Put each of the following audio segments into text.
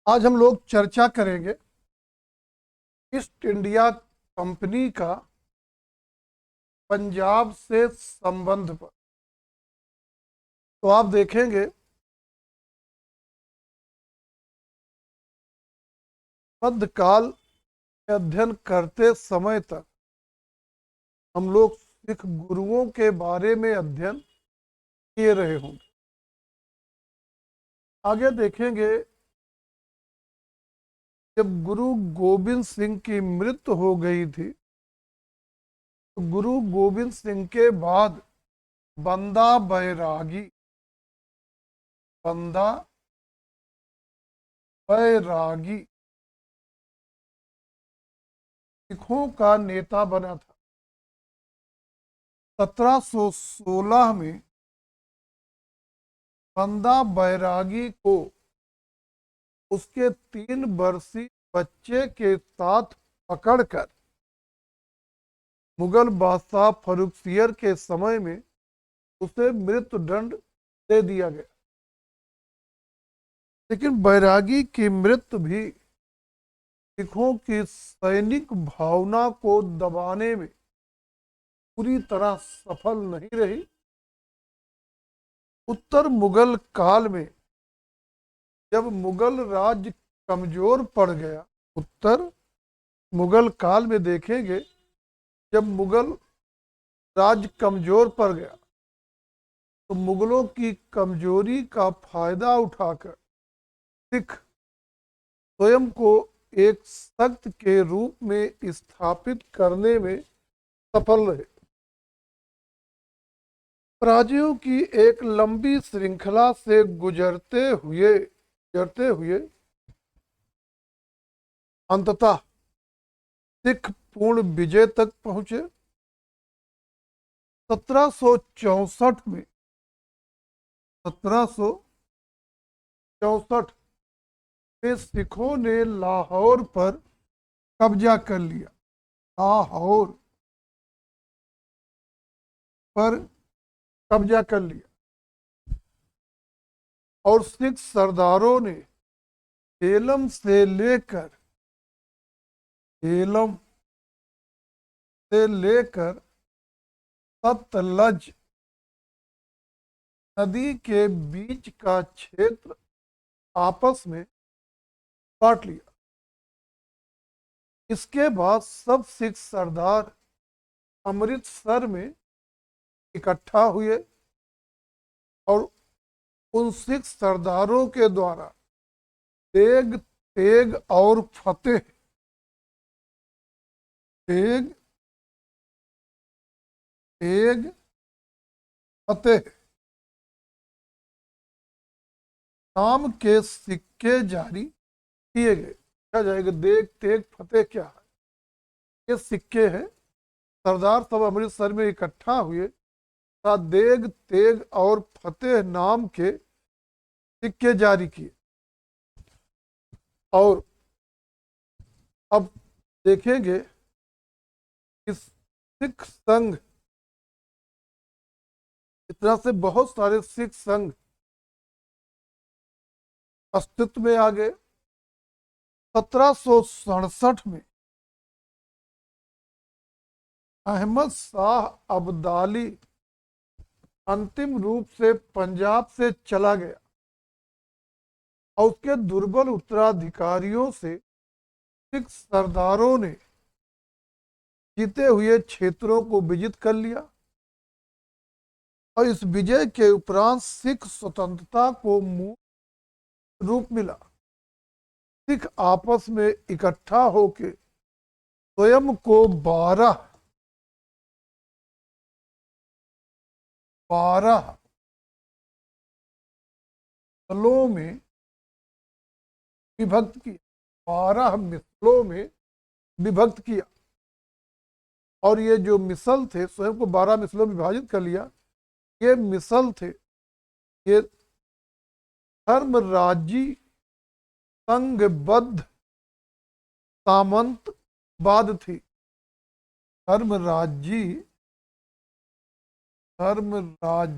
आज हम लोग चर्चा करेंगे ईस्ट इंडिया कंपनी का पंजाब से संबंध पर। तो आप देखेंगे मध्यकाल के अध्ययन करते समय तक हम लोग सिख गुरुओं के बारे में अध्ययन किए रहे होंगे। आगे देखेंगे जब गुरु गोविंद सिंह की मृत्यु हो गई थी तो गुरु गोविंद सिंह के बाद बंदा बंदा बैरागी सिखों का नेता बना था। 1716 में बंदा बैरागी को उसके 3 वर्षीय बच्चे के साथ पकड़कर मुगल बादशाह फर्रुखसियर के समय में उसे मृत्युदंड दे दिया गया। लेकिन बैरागी की मृत्यु भी सिखों की सैनिक भावना को दबाने में पूरी तरह सफल नहीं रही। उत्तर मुगल काल में जब मुगल राज्य कमजोर पड़ गया, उत्तर मुगल काल में देखेंगे जब मुगल राज्य कमजोर पड़ गया तो मुगलों की कमजोरी का फायदा उठाकर सिख स्वयं को एक सख्त के रूप में स्थापित करने में सफल रहे। पराजयों की एक लंबी श्रृंखला से गुजरते हुए अंततः सिख पूर्ण विजय तक पहुंचे। 1764 में 1764 में सिखों ने लाहौर पर कब्जा कर लिया। लाहौर पर कब्जा कर लिया और सिख सरदारों ने झेलम से लेकर सतलज नदी के बीच का क्षेत्र आपस में बांट लिया। इसके बाद सब सिख सरदार अमृतसर में इकट्ठा हुए और उन सिख सरदारों के द्वारा तेग तेग और फतेह तेग तेग फतेह नाम के सिक्के जारी किए गए। क्या जाएगा, देग तेग फतेह क्या है? ये सिक्के हैं। सरदार सब अमृतसर में इकट्ठा हुए, देग तेग और फतेह नाम के सिक्के जारी किए। और अब देखेंगे इस सिख संघ, इस तरह से बहुत सारे सिख संघ अस्तित्व में आ गए। 1767 में अहमद शाह अब्दाली अंतिम रूप से पंजाब से चला गया और उसके दुर्बल उत्तराधिकारियों से सिख सरदारों ने जीते हुए क्षेत्रों को विजित कर लिया और इस विजय के उपरांत सिख स्वतंत्रता को मूल रूप मिला। सिख आपस में इकट्ठा होकर स्वयं को 12 मिसलों में विभक्त किया। 12 मिसलों में विभक्त किया और ये जो मिसल थे स्वयं को 12 मिसलों में विभाजित कर लिया। ये मिसल थे, ये धर्मराजी संघबद्ध सामंतवाद थी। धर्मराजी धर्मराज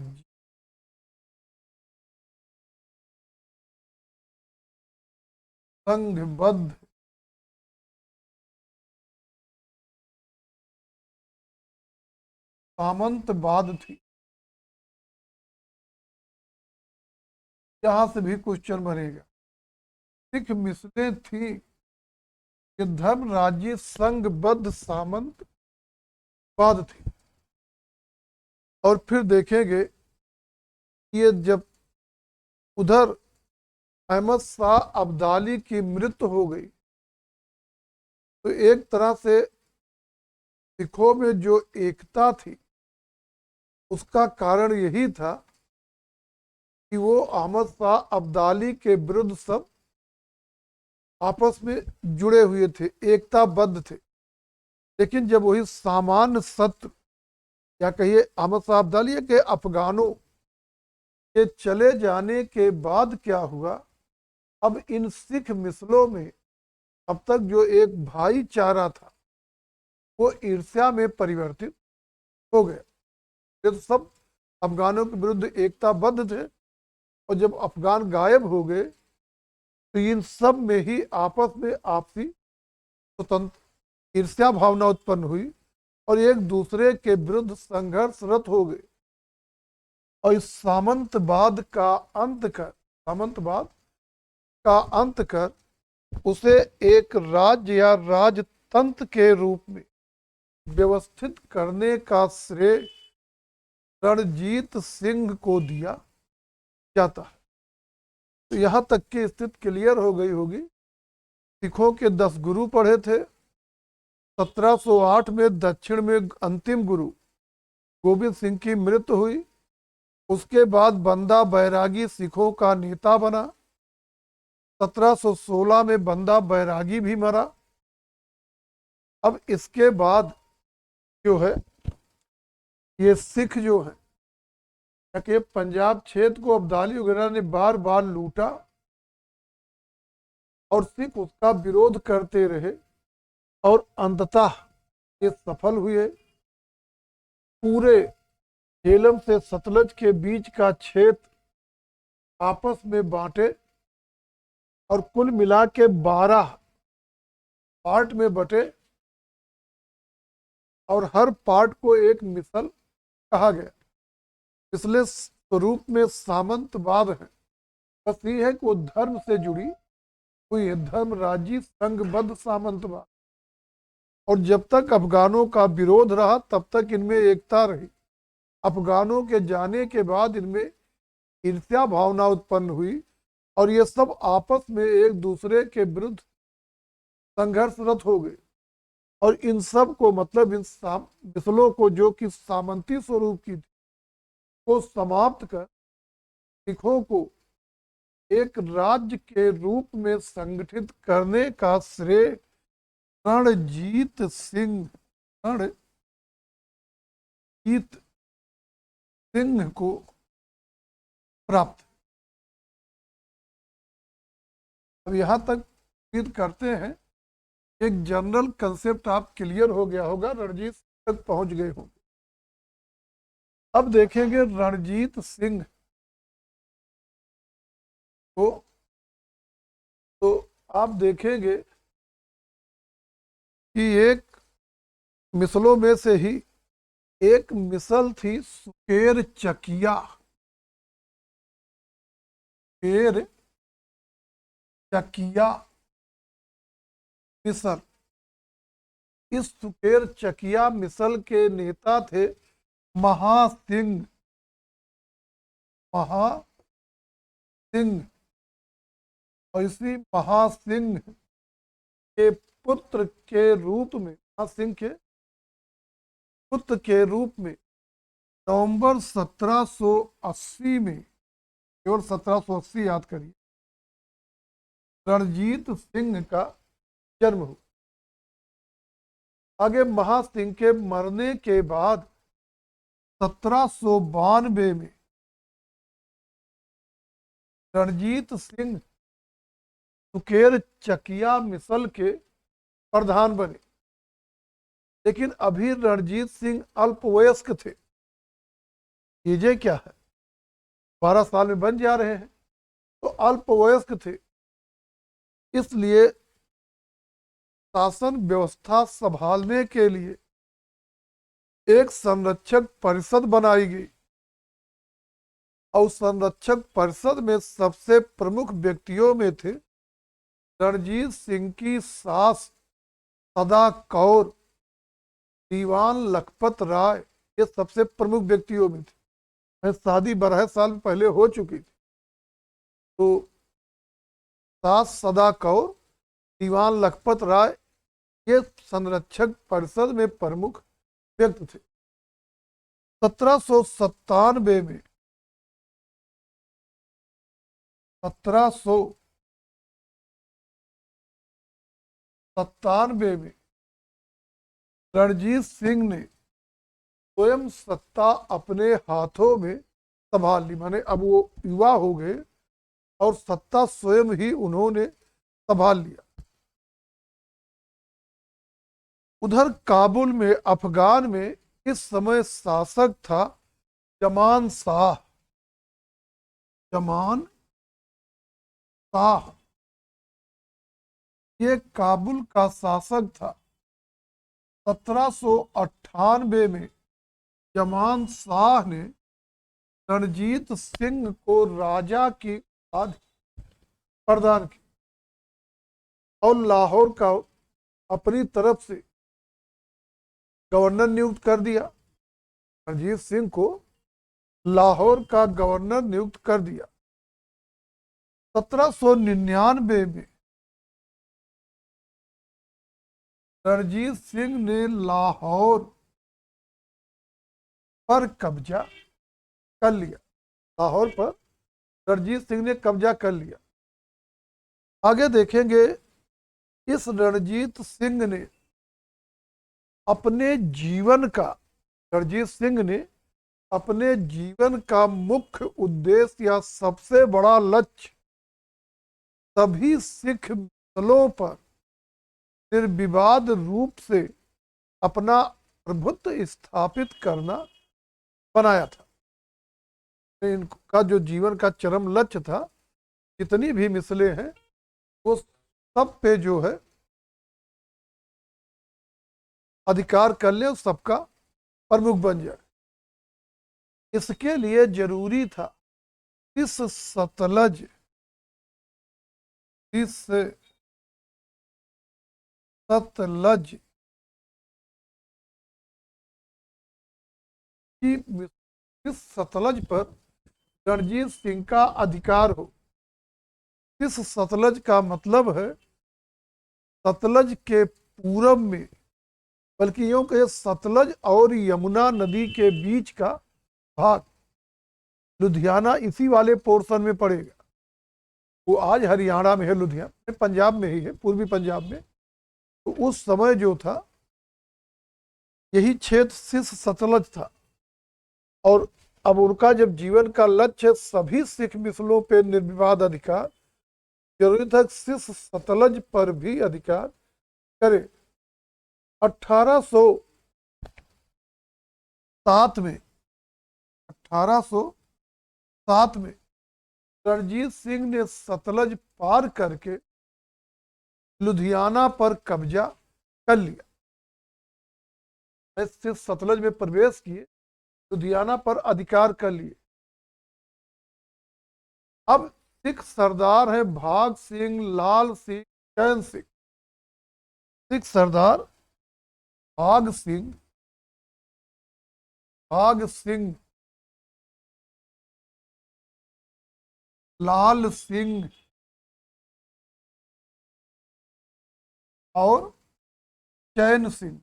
संघबद्ध सामंतवाद थी। यहां से भी क्वेश्चन बनेगा। सिख मिसलें थी कि धर्म राज्य संघबद्ध सामंतवाद थी। और फिर देखेंगे ये जब उधर अहमद शाह अब्दाली की मृत्यु हो गई तो एक तरह से सिखों में जो एकता थी उसका कारण यही था कि वो अहमद शाह अब्दाली के विरुद्ध सब आपस में जुड़े हुए थे, एकताबद्ध थे। लेकिन जब वही सामान्य सत्य या कहिए अहमद शाह अब्दाली के अफगानों के चले जाने के बाद क्या हुआ, अब इन सिख मिसलों में अब तक जो एक भाईचारा था वो ईर्ष्या में परिवर्तित हो गया। ये तो सब अफगानों के विरुद्ध एकताबद्ध थे और जब अफगान गायब हो गए तो इन सब में ही आपस में आपसी स्वतंत्र ईर्ष्या भावना उत्पन्न हुई और एक दूसरे के विरुद्ध संघर्षरत हो गए। और इस सामंतवाद का अंत कर उसे एक राज्य या राजतंत्र के रूप में व्यवस्थित करने का श्रेय रणजीत सिंह को दिया जाता है। तो यहाँ तक की स्थिति क्लियर हो गई होगी। सिखों के 10 गुरु पढ़े थे। 1708 में दक्षिण में अंतिम गुरु गोविंद सिंह की मृत्यु हुई। उसके बाद बंदा बैरागी सिखों का नेता बना। 1716 में बंदा बैरागी भी मरा। अब इसके बाद जो है ये सिख जो है कि पंजाब क्षेत्र को अब्दाली वगैरह ने बार बार लूटा और सिख उसका विरोध करते रहे और अंततः ये सफल हुए। पूरे झेलम से सतलज के बीच का क्षेत्र आपस में बांटे और कुल मिला के 12 पार्ट में बटे और हर पार्ट को एक मिसल कहा गया। इसलिए स्वरूप में सामंतवाद है, बस ये है कि वो धर्म से जुड़ी हुई है, धर्म राज्य संघबद्ध सामंतवाद। और जब तक अफगानों का विरोध रहा तब तक इनमें एकता रही। अफगानों के जाने के बाद इनमें ईर्ष्या भावना उत्पन्न हुई और ये सब आपस में एक दूसरे के विरुद्ध संघर्षरत हो गए। और इन सब को मतलब इन मिसलों को जो कि सामंती स्वरूप की थी को समाप्त कर सिखों को एक राज्य के रूप में संगठित करने का श्रेय रणजीत सिंह को प्राप्त। अब यहां तक उम्मीद करते हैं एक जनरल कंसेप्ट आप क्लियर हो गया होगा, रणजीत तक पहुंच गए होंगे। अब देखेंगे रणजीत सिंह को, तो आप देखेंगे कि एक मिसलों में से ही एक मिसल थी सुकेर चकिया। सुकेर चकिया मिसल। इस सुकेर चकिया मिसल के नेता थे महासिंह। और इसी महासिंह के पुत्र के रूप में, महासिंह के पुत्र के रूप में नवंबर 1780 में, केवल 1780 याद करिए, रणजीत सिंह का जन्म हुआ। आगे महासिंह के मरने के बाद 1792 में रणजीत सिंह सुकेर चकिया मिसल के प्रधान बने। लेकिन अभी रणजीत सिंह अल्पवयस्क थे। ये क्या है, 12 साल में बन जा रहे हैं, तो अल्पवयस्क थे। इसलिए शासन व्यवस्था संभालने के लिए एक संरक्षक परिषद बनाई गई और संरक्षक परिषद में सबसे प्रमुख व्यक्तियों में थे रणजीत सिंह की सास सदा कौर, दीवान लखपत राय, ये सबसे प्रमुख व्यक्तियों में थे। शादी 12 साल पहले हो चुकी थी। तो सास सदा कौर, दीवान लखपत राय, ये संरक्षक परिषद में प्रमुख व्यक्ति थे। 1797 में 1797 में रणजीत सिंह ने स्वयं सत्ता अपने हाथों में संभाल ली। माने अब वो युवा हो गए और सत्ता स्वयं ही उन्होंने संभाल लिया। उधर काबुल में, अफगान में इस समय शासक था जमान शाह। जमान शाह ये काबुल का शासक था। 1798 में जमान शाह ने रणजीत सिंह को राजा की उपाधि प्रदान की और लाहौर का अपनी तरफ से गवर्नर नियुक्त कर दिया। रणजीत सिंह को लाहौर का गवर्नर नियुक्त कर दिया। 1799 में रणजीत सिंह ने लाहौर पर कब्जा कर लिया। लाहौर पर रणजीत सिंह ने कब्जा कर लिया। आगे देखेंगे, इस रणजीत सिंह ने अपने जीवन का, रणजीत सिंह ने अपने जीवन का मुख्य उद्देश्य या सबसे बड़ा लक्ष्य सभी सिख मिसलों पर निर्विवाद रूप से अपना प्रभुत्व स्थापित करना बनाया था। इनका जो जीवन का चरम लक्ष्य था, जितनी भी मिसलें हैं वो सब पे जो है अधिकार कर ले, सबका प्रमुख बन जाए। इसके लिए जरूरी था इस सतलज की, इस सतलज पर रणजीत सिंह का अधिकार हो। इस सतलज का मतलब है सतलज के पूरब में, बल्कि यूं कहे सतलज और यमुना नदी के बीच का भाग, लुधियाना इसी वाले पोर्शन में पड़ेगा। वो आज हरियाणा में है, लुधियाना पंजाब में ही है, पूर्वी पंजाब में। तो उस समय जो था यही क्षेत्र सिख सतलज था। और अब उनका जब जीवन का लक्ष्य सभी सिख मिसलों पे निर्विवाद अधिकार, जरूरी था सिख सतलज पर भी अधिकार करे। 1807 में 1807 में रणजीत सिंह ने सतलज पार करके लुधियाना पर कब्जा कर लिया। सिख सतलज में प्रवेश किए, लुधियाना पर अधिकार कर लिए। अब सिख सरदार है भाग सिंह, लाल सिंह, चैन सिंह। सिख सरदार भाग सिंह, लाल सिंह और चैन सिंह,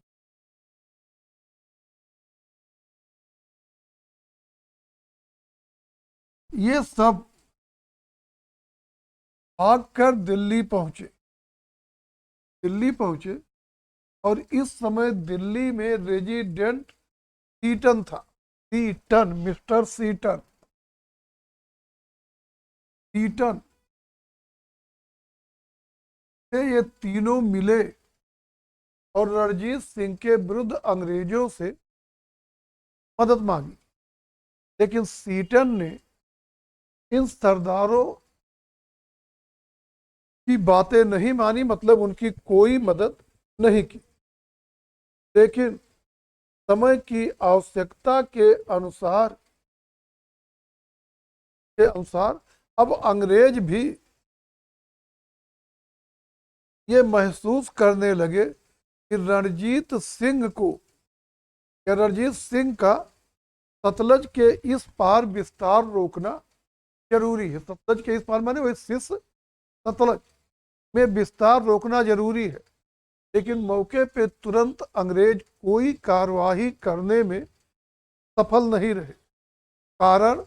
ये सब भागकर दिल्ली पहुंचे। और इस समय दिल्ली में रेजिडेंट सीटन था। मिस्टर सीटन से ये तीनों मिले और रणजीत सिंह के विरुद्ध अंग्रेजों से मदद मांगी। लेकिन सीटन ने इन सरदारों की बातें नहीं मानी, मतलब उनकी कोई मदद नहीं की। लेकिन समय की आवश्यकता के अनुसार अब अंग्रेज भी ये महसूस करने लगे कि रणजीत सिंह को या रणजीत सिंह का सतलज के इस पार विस्तार रोकना जरूरी है। सतलज के इस पार माने वही सिस सतलज में विस्तार रोकना जरूरी है। लेकिन मौके पे तुरंत अंग्रेज कोई कार्यवाही करने में सफल नहीं रहे। कारण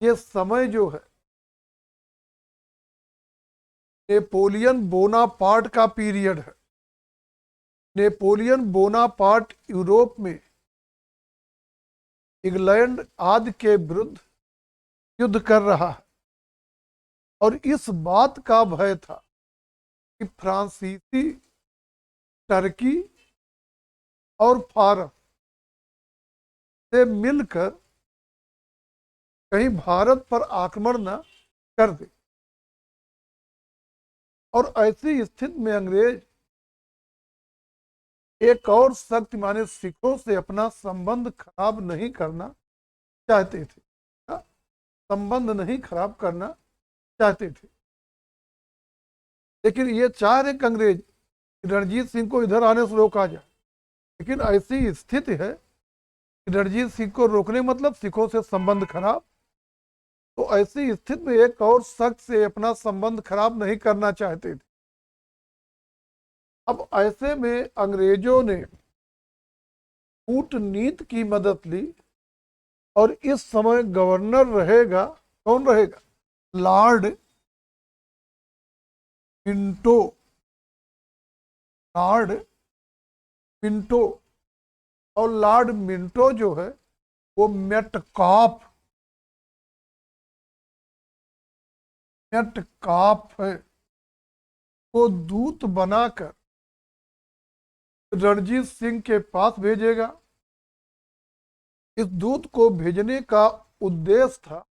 ये समय जो है नेपोलियन बोनापार्ट का पीरियड है। नेपोलियन बोनापार्ट यूरोप में इंग्लैंड आदि के विरुद्ध युद्ध कर रहा है और इस बात का भय था कि फ्रांसीसी टर्की और फारस से मिलकर कहीं भारत पर आक्रमण न कर दे। और ऐसी स्थिति में अंग्रेज एक और सख्त माने सिखों से अपना संबंध खराब नहीं करना चाहते थे। संबंध नहीं खराब करना चाहते थे। लेकिन ये चाह रहे अंग्रेज रणजीत सिंह को इधर आने से रोका जाए। लेकिन ऐसी स्थिति है कि रणजीत सिंह को रोकने मतलब सिखों से संबंध खराब। तो ऐसी स्थिति में एक और शख्स से अपना संबंध खराब नहीं करना चाहते थे। अब ऐसे में अंग्रेजों ने कूटनीति की मदद ली और इस समय गवर्नर रहेगा, कौन रहेगा? Lord Minto. Lord Minto. और लॉर्ड मिंटो जो है वो मेटकाफ है, वो दूत बनाकर रणजीत सिंह के पास भेजेगा। इस दूत को भेजने का उद्देश्य था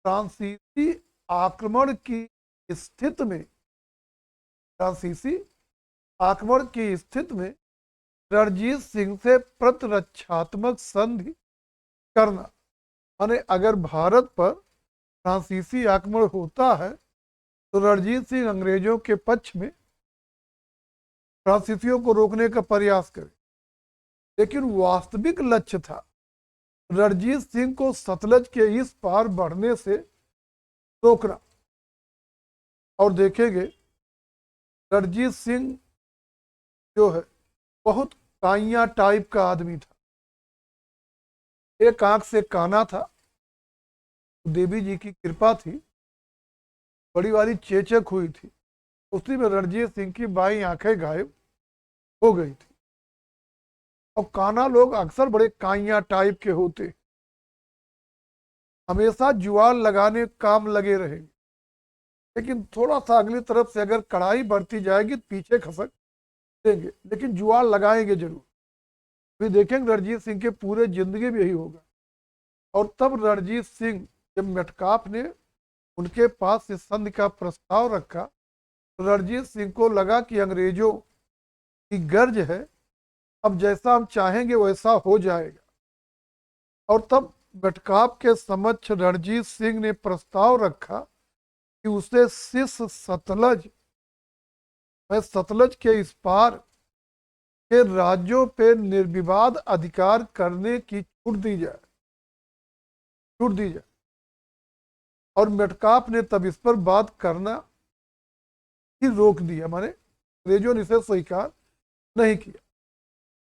फ्रांसीसी आक्रमण की स्थिति में रणजीत सिंह से प्रतिरक्षात्मक संधि करना। माने अगर भारत पर फ्रांसीसी आक्रमण होता है तो रणजीत सिंह अंग्रेजों के पक्ष में फ्रांसीसियों को रोकने का प्रयास करे। लेकिन वास्तविक लक्ष्य था रणजीत सिंह को सतलज के इस पार बढ़ने से रोकना। और देखेंगे रणजीत सिंह जो है बहुत काइया टाइप का आदमी था। एक आंख से काना था, देवी जी की कृपा थी, बड़ी वाली चेचक हुई थी। उसी में रणजीत सिंह की बाई आंखें गायब हो गई थी। और काना लोग अक्सर बड़े काइया टाइप के होते, हमेशा जुआल लगाने काम लगे रहेंगे। लेकिन थोड़ा सा अगली तरफ से अगर कड़ाई बढ़ती जाएगी तो पीछे खसक देंगे, लेकिन जुआल लगाएंगे जरूर। फिर देखेंगे रणजीत सिंह के पूरे जिंदगी में यही होगा। और तब रणजीत सिंह जब मेटकाफ ने उनके पास इस संधि का प्रस्ताव रखा तो रणजीत सिंह को लगा कि अंग्रेजों की गर्ज है, अब जैसा हम चाहेंगे वैसा हो जाएगा। और तब मेटकाफ के समक्ष रणजीत सिंह ने प्रस्ताव रखा कि उसे सतलज के इस पार के राज्यों पे निर्विवाद अधिकार करने की छूट दी जाए। और मेटकाफ ने तब इस पर बात करना ही रोक दिया, माने अंग्रेजों ने इसे स्वीकार नहीं किया।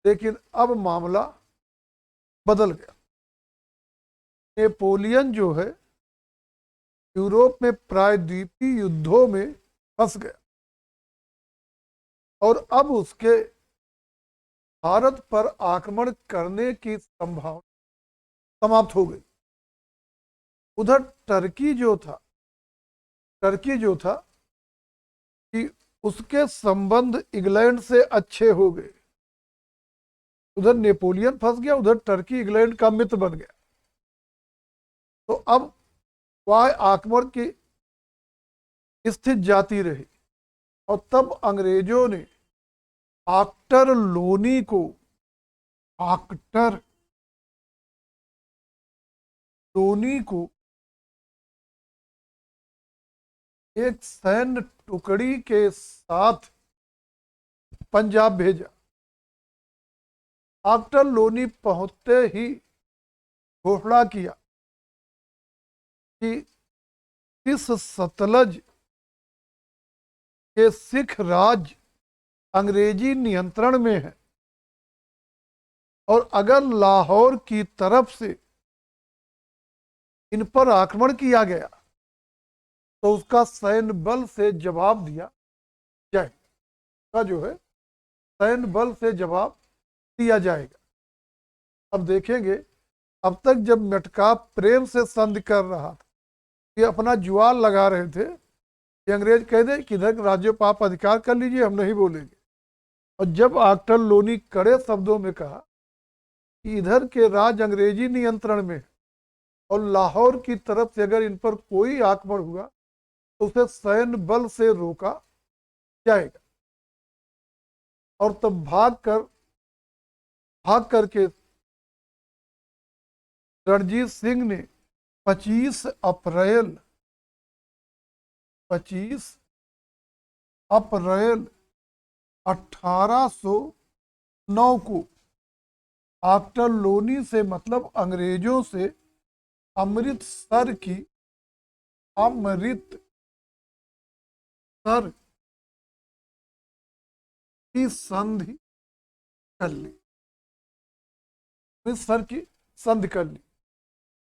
लेकिन अब मामला बदल गया। नेपोलियन जो है यूरोप में प्रायद्वीपीय युद्धों में फंस गया और अब उसके भारत पर आक्रमण करने की संभावना समाप्त हो गई। उधर टर्की जो था कि उसके संबंध इंग्लैंड से अच्छे हो गए। उधर नेपोलियन फंस गया, उधर टर्की इंग्लैंड का मित्र बन गया। तो अब वह आक्रमण की स्थिति जाती रही और तब अंग्रेजों ने आक्टर लोनी को, आक्टर लोनी को एक सैन्य टुकड़ी के साथ पंजाब भेजा। आक्टर लोनी पहुंचते ही घोषणा किया कि इस सतलज के सिख राज अंग्रेजी नियंत्रण में है और अगर लाहौर की तरफ से इन पर आक्रमण किया गया तो उसका सैन्य बल से जवाब दिया जाए, का जो है सैन्य बल से जवाब दिया जाएगा। अब देखेंगे, अब तक जब मटका प्रेम से संधि कर रहा था, ये अपना जुआल लगा रहे थे कि अंग्रेज कह दे कि इधर राज्यों पर आप अधिकार कर लीजिए, हम नहीं बोलेंगे। और जब आक्टर लोनी कड़े शब्दों में कहा कि इधर के राज अंग्रेजी नियंत्रण में है और लाहौर की तरफ से अगर इन पर कोई आक्रमण हुआ तो उसे सैन्य बल से रोका जाएगा, और तब भाग करके रणजीत सिंह ने 25 अप्रैल 1809 को आक्टर लोनी से, मतलब अंग्रेजों से अमृतसर की संधि कर ली। अमृतसर की संधि कर ली।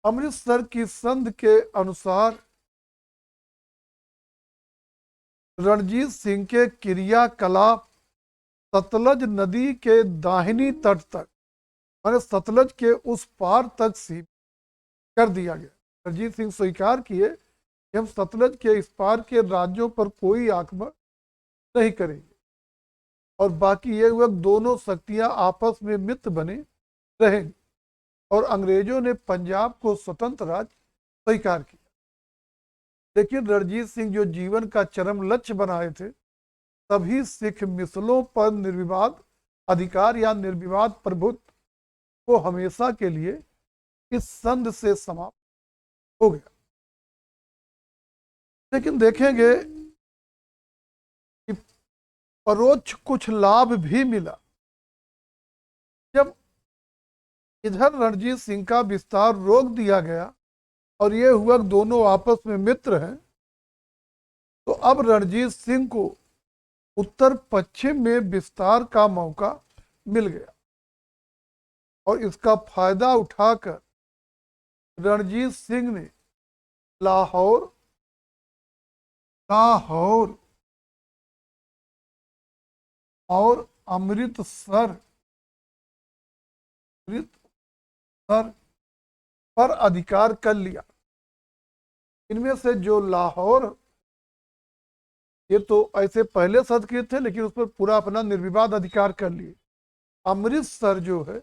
अमृतसर की संधि के अनुसार रणजीत सिंह के क्रियाकलाप सतलज नदी के दाहिनी तट तक, माने सतलज के उस पार तक सीमित कर दिया गया। रणजीत सिंह स्वीकार किए कि हम सतलज के इस पार के राज्यों पर कोई आक्रमण नहीं करेंगे, और बाकी ये वक्त दोनों शक्तियां आपस में मित्र बने रहेंगे, और अंग्रेजों ने पंजाब को स्वतंत्र राज्य स्वीकार किया। लेकिन रणजीत सिंह जो जीवन का चरम लक्ष्य बनाए थे, सभी सिख मिसलों पर निर्विवाद अधिकार या निर्विवाद प्रभुत्व को हमेशा के लिए इस संधि से समाप्त हो गया। लेकिन देखेंगे कि परोक्ष कुछ लाभ भी मिला। जब इधर रणजीत सिंह का विस्तार रोक दिया गया और ये हुआ दोनों आपस में मित्र हैं, तो अब रणजीत सिंह को उत्तर पश्चिम में विस्तार का मौका मिल गया, और इसका फायदा उठाकर रणजीत सिंह ने लाहौर और अमृतसर पर अधिकार कर लिया। इनमें से जो लाहौर, ये तो ऐसे पहले संस्कृत थे लेकिन उस पर पूरा अपना निर्विवाद अधिकार कर लिए। अमृतसर जो है,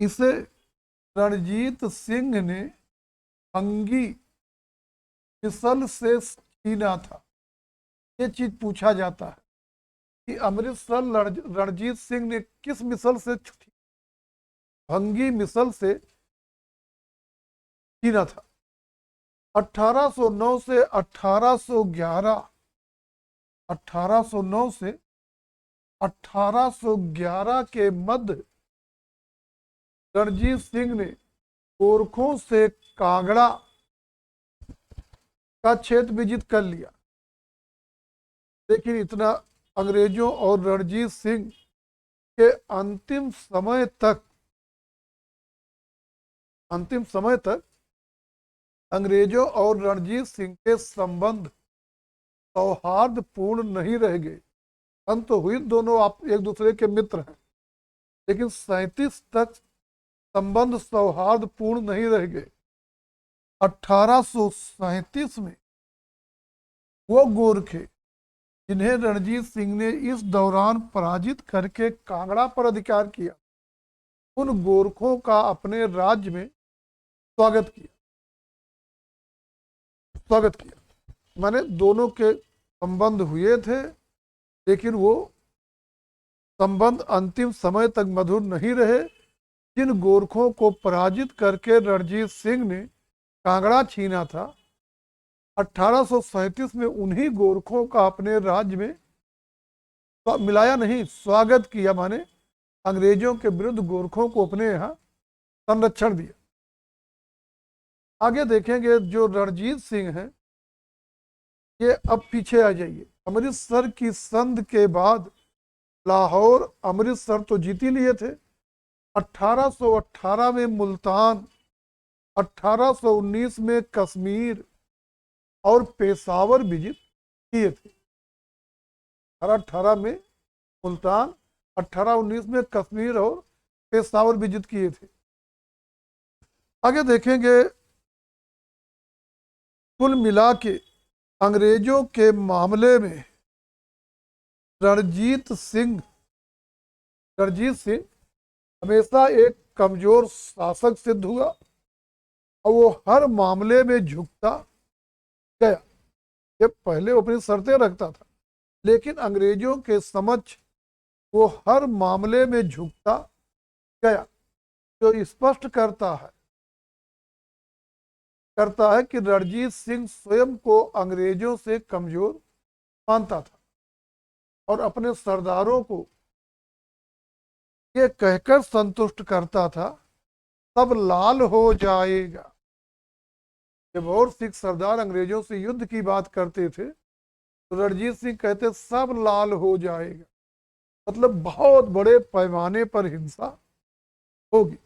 इसे रणजीत सिंह ने भंगी मिसल से छीना था। ये चीज पूछा जाता है कि अमृतसर रणजीत सिंह ने किस मिसल से, भंगी मिसल से छीना था। 1809 से 1811 के मध्य रणजीत सिंह ने गोरखों से कांगड़ा का क्षेत्र विजित कर लिया। लेकिन इतना अंग्रेजों और रणजीत सिंह के अंतिम समय तक अंग्रेजों और रणजीत सिंह के संबंध सौहार्दपूर्ण नहीं रह गए। अंत तो हुई, दोनों आप एक दूसरे के मित्र हैं, लेकिन 37 तक संबंध सौहार्दपूर्ण नहीं रह गए। 1837 में वो गोरखे जिन्हें रणजीत सिंह ने इस दौरान पराजित करके कांगड़ा पर अधिकार किया, उन गोरखों का अपने राज्य में स्वागत किया। स्वागत किया। माने दोनों के संबंध हुए थे, लेकिन वो संबंध अंतिम समय तक मधुर नहीं रहे। जिन गोरखों को पराजित करके रणजीत सिंह ने कांगड़ा छीना था, 1837 में उन्हीं गोरखों का अपने राज्य में मिलाया नहीं, स्वागत किया। माने अंग्रेजों के विरुद्ध गोरखों को अपने यहाँ संरक्षण दिया। आगे देखेंगे जो रणजीत सिंह हैं, ये अब पीछे आ जाइए। अमृतसर की संधि के बाद लाहौर अमृतसर तो जीत ही लिए थे। 1818 में मुल्तान, 1819 में कश्मीर और पेशावर विजित किए थे। 1818 में मुल्तान, 1819 में कश्मीर और पेशावर विजित किए थे। आगे देखेंगे कुल मिला के अंग्रेजों के मामले में रणजीत सिंह हमेशा एक कमजोर शासक सिद्ध हुआ और वो हर मामले में झुकता गया। ये पहले वो अपनी शर्तें रखता था, लेकिन अंग्रेजों के समक्ष वो हर मामले में झुकता गया, जो स्पष्ट करता है कि रणजीत सिंह स्वयं को अंग्रेजों से कमजोर मानता था और अपने सरदारों को ये कहकर संतुष्ट करता था, सब लाल हो जाएगा। जब और सिख सरदार अंग्रेजों से युद्ध की बात करते थे तो रणजीत सिंह कहते सब लाल हो जाएगा, मतलब बहुत बड़े पैमाने पर हिंसा होगी।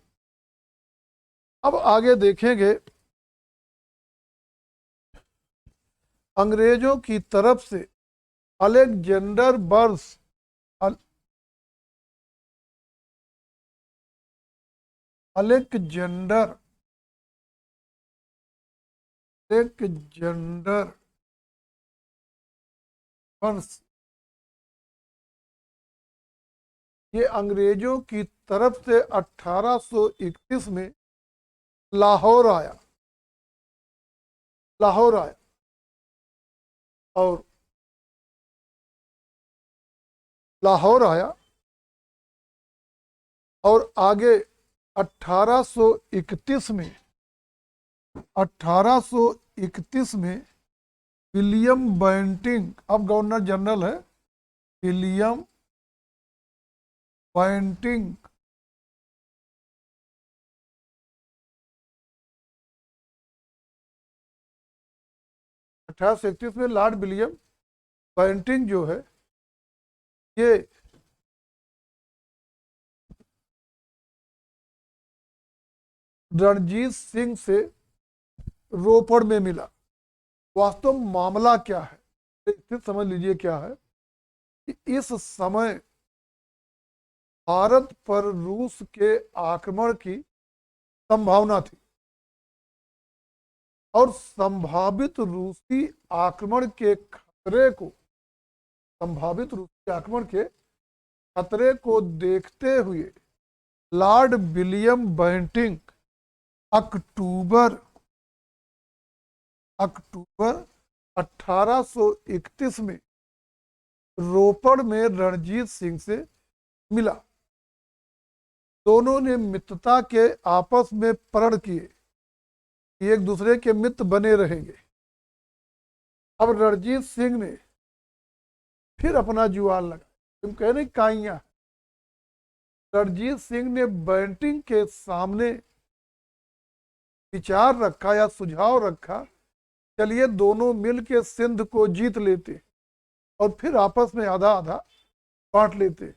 अब आगे देखेंगे अंग्रेजों की तरफ से अलेक्जेंडर बर्स अलेक्जेंडर बर्स ये अंग्रेजों की तरफ से 1831 में लाहौर आया और आगे 1831 में विलियम बेंटिंग, अब गवर्नर जनरल है विलियम बेंटिंग, में लॉर्ड विलियम बेंटिंग जो है ये रणजीत सिंह से रोपड़ में मिला। वास्तव मामला क्या है, स्थिति समझ लीजिए क्या है कि इस समय भारत पर रूस के आक्रमण की संभावना थी और संभावित रूसी आक्रमण के खतरे को देखते हुए लॉर्ड विलियम बेंटिंग अक्टूबर 1831 में रोपड़ में रणजीत सिंह से मिला। दोनों ने मित्रता के आपस में प्रण किए, एक दूसरे के मित्र बने रहेंगे। अब रणजीत सिंह ने फिर अपना जुआल लगा, तुम कह रहे काइया। रणजीत सिंह ने बेंटिंग के सामने विचार रखा या सुझाव रखा, चलिए दोनों मिल के सिंध को जीत लेते और फिर आपस में आधा आधा बांट लेते।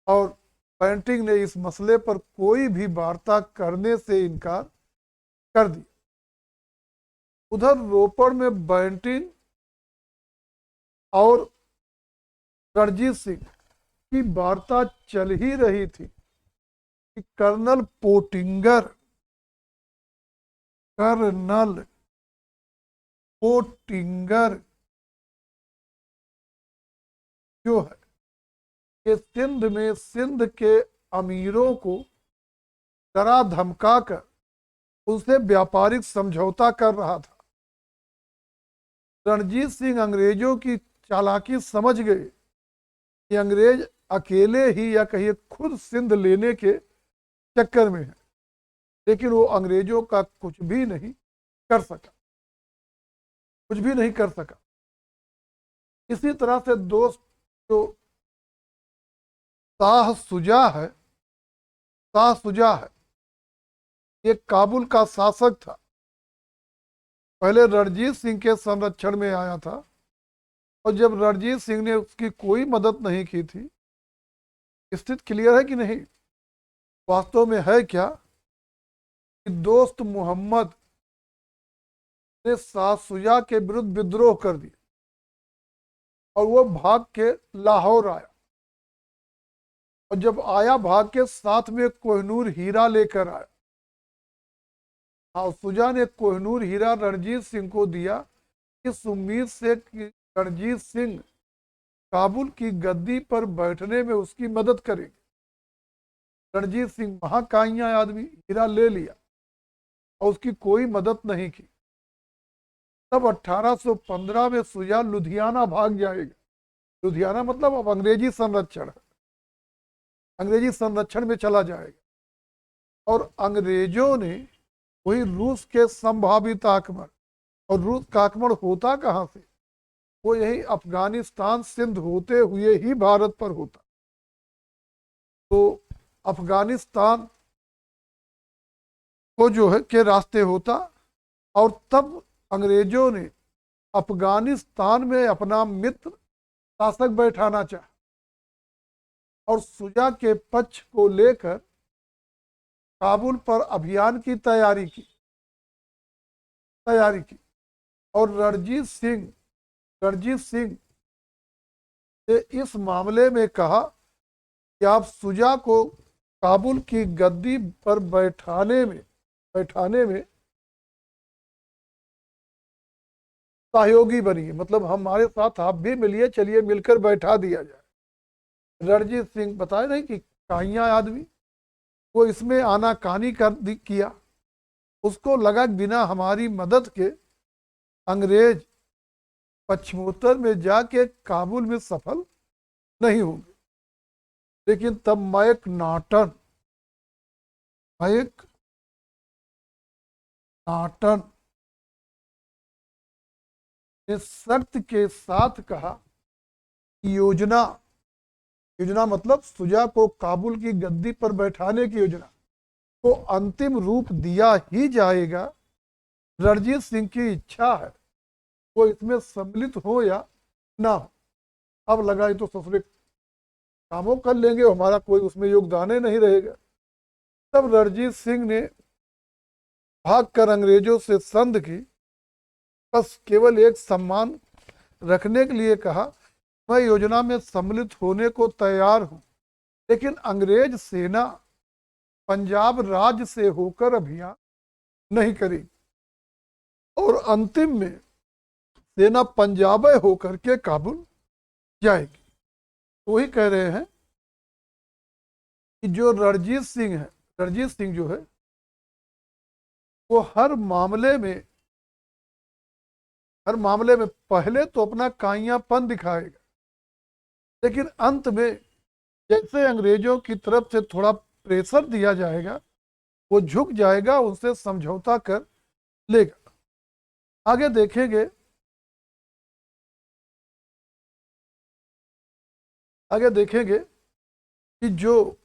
और बेंटिंग ने इस मसले पर कोई भी वार्ता करने से इनकार कर दिया। उधर रोपड़ में बेंटिंग और रणजीत सिंह की वार्ता चल ही रही थी कि कर्नल पोटिंगर जो है कि सिंध के अमीरों को डरा धमका कर उससे व्यापारिक समझौता कर रहा था। रणजीत सिंह अंग्रेजों की चालाकी समझ गए कि अंग्रेज अकेले ही या कहिए खुद सिंध लेने के चक्कर में है, लेकिन वो अंग्रेजों का कुछ भी नहीं कर सका, कुछ भी नहीं कर सका। इसी तरह से दोस्त जो शाह सुजा है, शाह सुजा है, ये काबुल का शासक था, पहले रणजीत सिंह के संरक्षण में आया था, और जब रणजीत सिंह ने उसकी कोई मदद नहीं की थी। स्थिति क्लियर है कि नहीं? वास्तव में है क्या कि दोस्त मोहम्मद ने शाह सुजा के विरुद्ध विद्रोह कर दिया और वो भाग के लाहौर आया, और जब आया भाग के साथ में कोहिनूर हीरा लेकर आया। शाह सुजा ने कोहिनूर हीरा रणजीत सिंह को दिया इस उम्मीद से कि रणजीत सिंह काबुल की गद्दी पर बैठने में उसकी मदद करेंगे। रणजीत सिंह महाकाइया आदमी, हीरा ले लिया और उसकी कोई मदद नहीं की। तब 1815 में सुजा लुधियाना भाग जाएगा। लुधियाना मतलब अब अंग्रेजी संरक्षण है, अंग्रेजी संरक्षण में चला जाएगा। और अंग्रेजों ने वही रूस के संभावित आक्रमण, और रूस का आक्रमण होता कहाँ से? वो यही अफगानिस्तान सिंध होते हुए ही भारत पर होता। तो अफगानिस्तान को जो है के रास्ते होता, और तब अंग्रेजों ने अफगानिस्तान में अपना मित्र शासक बैठाना चाहा, और सुजा के पक्ष को लेकर काबुल पर अभियान की तैयारी की। और रणजीत सिंह ने इस मामले में कहा कि आप सुजा को काबुल की गद्दी पर बैठाने में सहयोगी बनिए, मतलब हमारे साथ आप भी मिलिए, चलिए मिलकर बैठा दिया जाए। रणजीत सिंह बताए नहीं कि काइया आदमी, वो इसमें आनाकानी किया। उसको लगा बिना हमारी मदद के अंग्रेज पश्चिमोत्तर में जाके काबुल में सफल नहीं होंगे। लेकिन तब माइक नॉर्टन ने शर्त के साथ कहा कि योजना मतलब सुजा को काबुल की गद्दी पर बैठाने की योजना को अंतिम रूप दिया ही जाएगा। रणजीत सिंह की इच्छा है वो इसमें सम्मिलित हो या ना हो। अब लगा ये तो ससुरे कामों कर लेंगे, हमारा कोई उसमें योगदान ही नहीं रहेगा। तब रणजीत सिंह ने भागकर अंग्रेजों से संधि की, बस केवल एक सम्मान रखने के लिए कहा, मैं योजना में सम्मिलित होने को तैयार हूं, लेकिन अंग्रेज सेना पंजाब राज्य से होकर अभियान नहीं करेगी, और अंतिम में सेना पंजाब होकर के काबुल जाएगी। तो वही कह रहे हैं कि जो रणजीत सिंह जो है वो हर मामले में पहले तो अपना काइयापन दिखाएगा, लेकिन अंत में जैसे अंग्रेजों की तरफ से थोड़ा प्रेशर दिया जाएगा वो झुक जाएगा, उनसे समझौता कर लेगा। आगे देखेंगे कि जो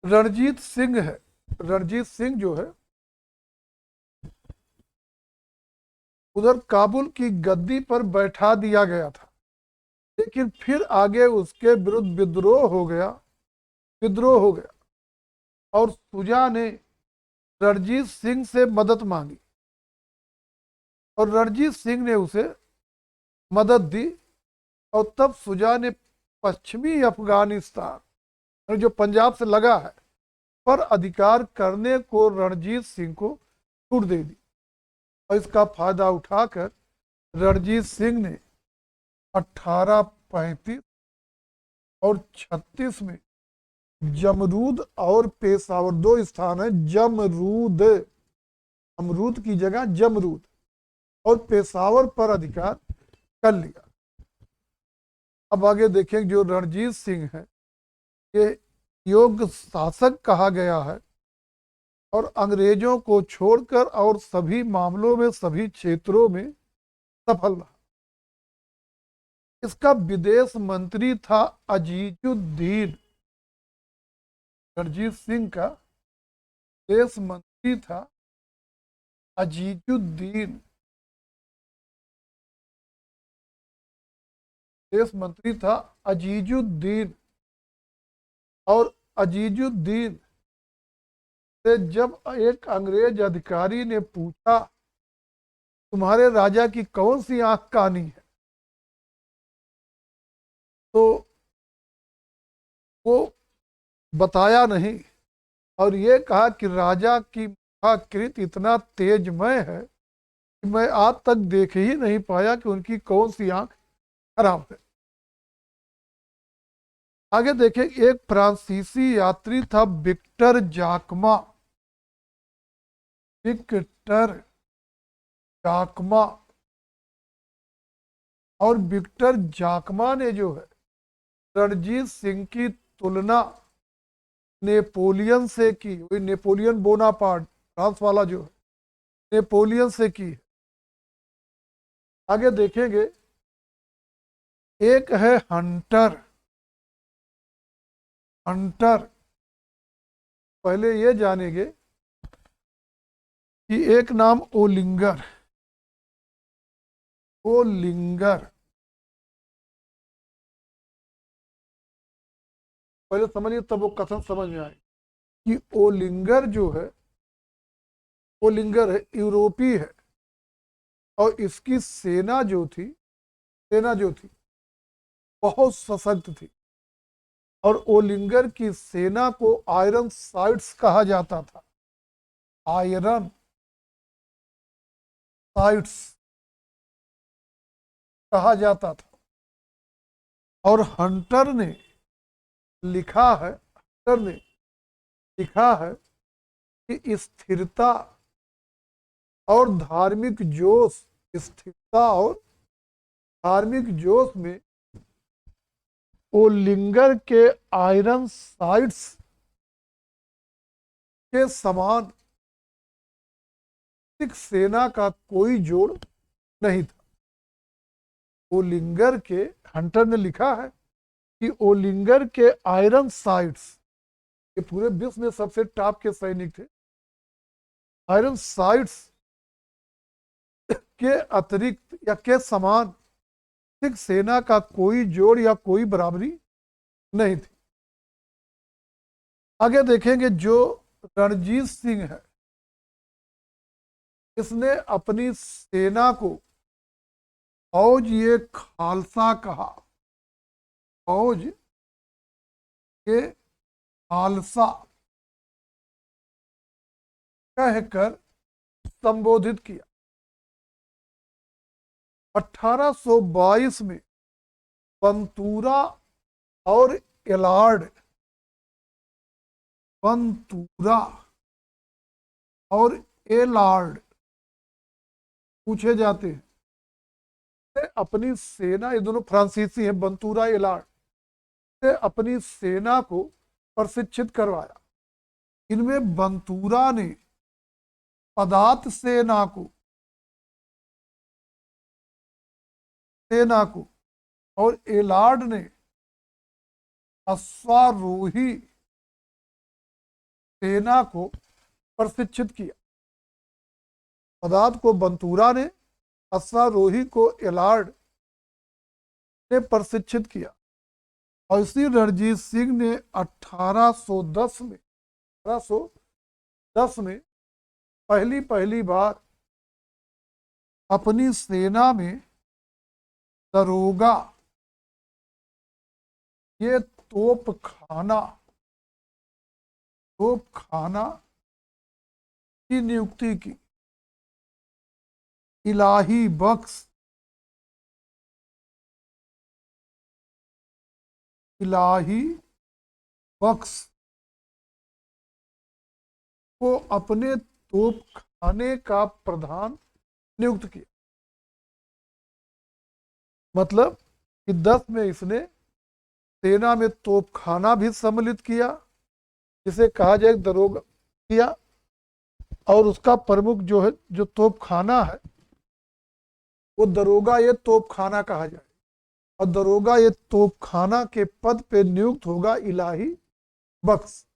रणजीत सिंह जो है उधर काबुल की गद्दी पर बैठा दिया गया था, लेकिन फिर आगे उसके विरुद्ध विद्रोह हो गया और सुजा ने रणजीत सिंह से मदद मांगी, और रणजीत सिंह ने उसे मदद दी। और तब सुजा ने पश्चिमी अफगानिस्तान जो पंजाब से लगा है पर अधिकार करने को रणजीत सिंह को छूट दे दी, और इसका फायदा उठाकर रणजीत सिंह ने 1835 और 36 में जमरूद और पेशावर, दो स्थान है। जमरूद, अमरूद की जगह जमरूद, और पेशावर पर अधिकार कर लिया। अब आगे देखें, जो रणजीत सिंह है ये योग्य शासक कहा गया है और अंग्रेजों को छोड़कर और सभी मामलों में, सभी क्षेत्रों में सफल रहा। इसका विदेश मंत्री था अजीजुद्दीन। रणजीत सिंह का विदेश मंत्री था अजीजुद्दीन। विदेश मंत्री था अजीजुद्दीन। और अजीजुद्दीन से जब एक अंग्रेज अधिकारी ने पूछा तुम्हारे राजा की कौन सी आंख कानी है, तो वो बताया नहीं और ये कहा कि राजा की मुखाकृति इतना तेजमय है कि मैं आज तक देख ही नहीं पाया कि उनकी कौन सी आंख खराब है। आगे देखें, एक फ्रांसीसी यात्री था विक्टर जाकमा। विक्टर जाकमा, और विक्टर जाकमा ने जो है रणजीत सिंह की तुलना नेपोलियन से की। वही नेपोलियन बोनापार्ट, फ्रांस वाला जो है, नेपोलियन से की। आगे देखेंगे, एक है हंटर। हंटर, पहले ये जानेंगे कि एक नाम ओलिंगर। ओलिंगर, पहले समझिए तब वो कथन समझ में आए कि ओलिंगर जो है, ओलिंगर है, यूरोपीय है और इसकी सेना जो थी बहुत सशक्त थी। और ओलिंगर की सेना को आयरन साइट्स कहा जाता था। आयरन साइट्स कहा जाता था। और हंटर ने लिखा है कि स्थिरता और धार्मिक जोश, स्थिरता और धार्मिक जोश में ओलिंगर के आयरन साइट्स के समान सिख सेना का कोई जोड़ नहीं था। ओलिंगर के, हंटर ने लिखा है कि ओलिंगर के आयरन साइट्स, ये पूरे विश्व में सबसे टॉप के सैनिक थे, आयरन साइट्स के अतिरिक्त या के समान सिख सेना का कोई जोड़ या कोई बराबरी नहीं थी। आगे देखेंगे, जो रणजीत सिंह है इसने अपनी सेना को फौज ये खालसा कहा। फौज ये खालसा कहकर संबोधित किया। 1822 में बंतूरा और एलार्ड, बंतूरा और एलार्ड पूछे जाते हैं। अपनी सेना, ये दोनों फ्रांसीसी हैं, बंतूरा एलार्ड, से अपनी सेना को प्रशिक्षित करवाया। इनमें बंतूरा ने पदात सेना को और एलार्ड ने अश्वारोही सेना को प्रशिक्षित किया। पदात को बंतूरा ने, अश्वारोही को एलार्ड ने प्रशिक्षित किया। और इसी रणजीत सिंह ने 1810 में पहली बार अपनी सेना में दरोगा, ये तोपखाना की नियुक्ति की। इलाही बख्श, इलाही बख्श को अपने तोप खाने का प्रधान नियुक्त किया। मतलब कि 10 में इसने सेना में तोप खाना भी सम्मिलित किया, जिसे कहा जाए दरोगा किया, और उसका प्रमुख जो है, जो तोप खाना है, वो दरोगा ये तोप खाना कहा जाए, और दरोगा ये तोप खाना के पद पे नियुक्त होगा इलाही बख्श।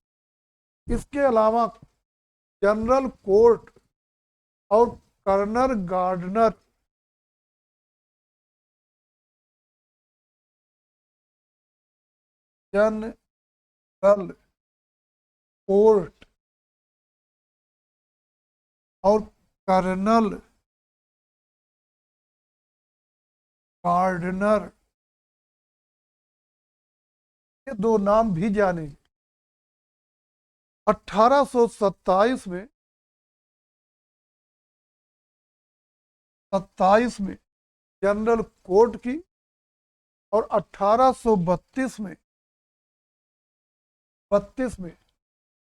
इसके अलावा जनरल कोर्ट और कर्नल गार्डनर जनरल कोर्ट और कर्नल गार्डनर, ये दो नाम भी जाने। 1827 में 27 में जनरल कोर्ट की और 1832 में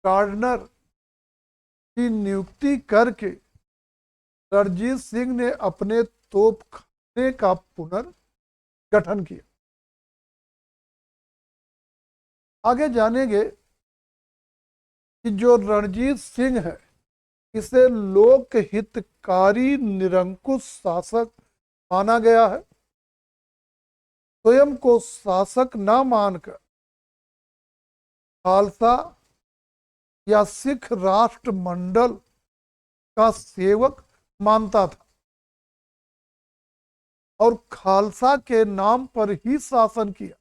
गार्डनर की नियुक्ति करके रणजीत सिंह ने अपने तोप खाने का पुनर्गठन किया। आगे जानेंगे कि जो रणजीत सिंह है, इसे लोक हितकारी निरंकुश शासक माना गया है। स्वयं को शासक न मानकर खालसा या सिख राष्ट्रमंडल का सेवक मानता था और खालसा के नाम पर ही शासन किया।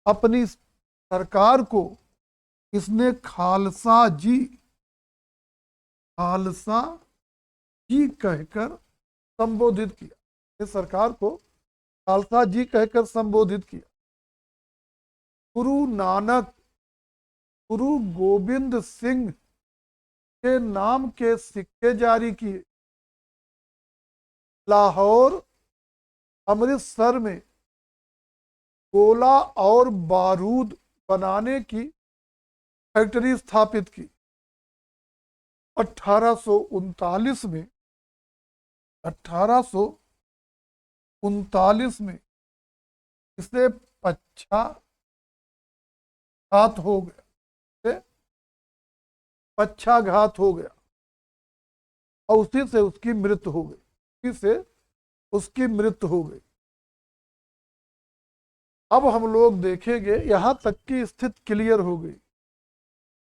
अपनी सरकार को इसने खालसा जी कहकर संबोधित किया। इस सरकार को खालसा जी कहकर संबोधित किया। गुरु गोबिंद सिंह के नाम के सिक्के जारी किए। लाहौर, अमृतसर में गोला और बारूद बनाने की फैक्ट्री स्थापित की। 1839 में इसे पक्षाघात हो गया, और उसी से उसकी मृत्यु हो गई। अब हम लोग देखेंगे, यहां तक की स्थिति क्लियर हो गई।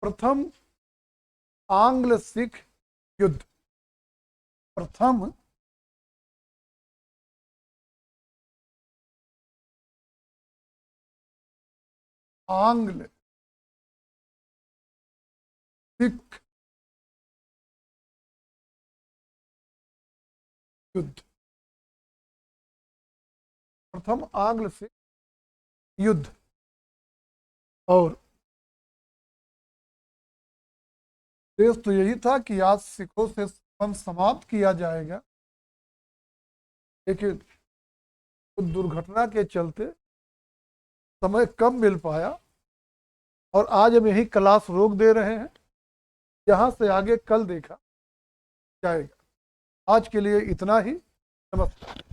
प्रथम आंग्ल सिख युद्ध। प्रथम आंग्ल सिख युद्ध। प्रथम आंग्ल सिख युद्ध। और देश तो यही था कि आज सिखों से संबंध समाप्त किया जाएगा, लेकिन कुछ दुर्घटना के चलते समय कम मिल पाया और आज हम यही क्लास रोक दे रहे हैं। यहाँ से आगे कल देखा जाएगा। आज के लिए इतना ही। नमस्कार।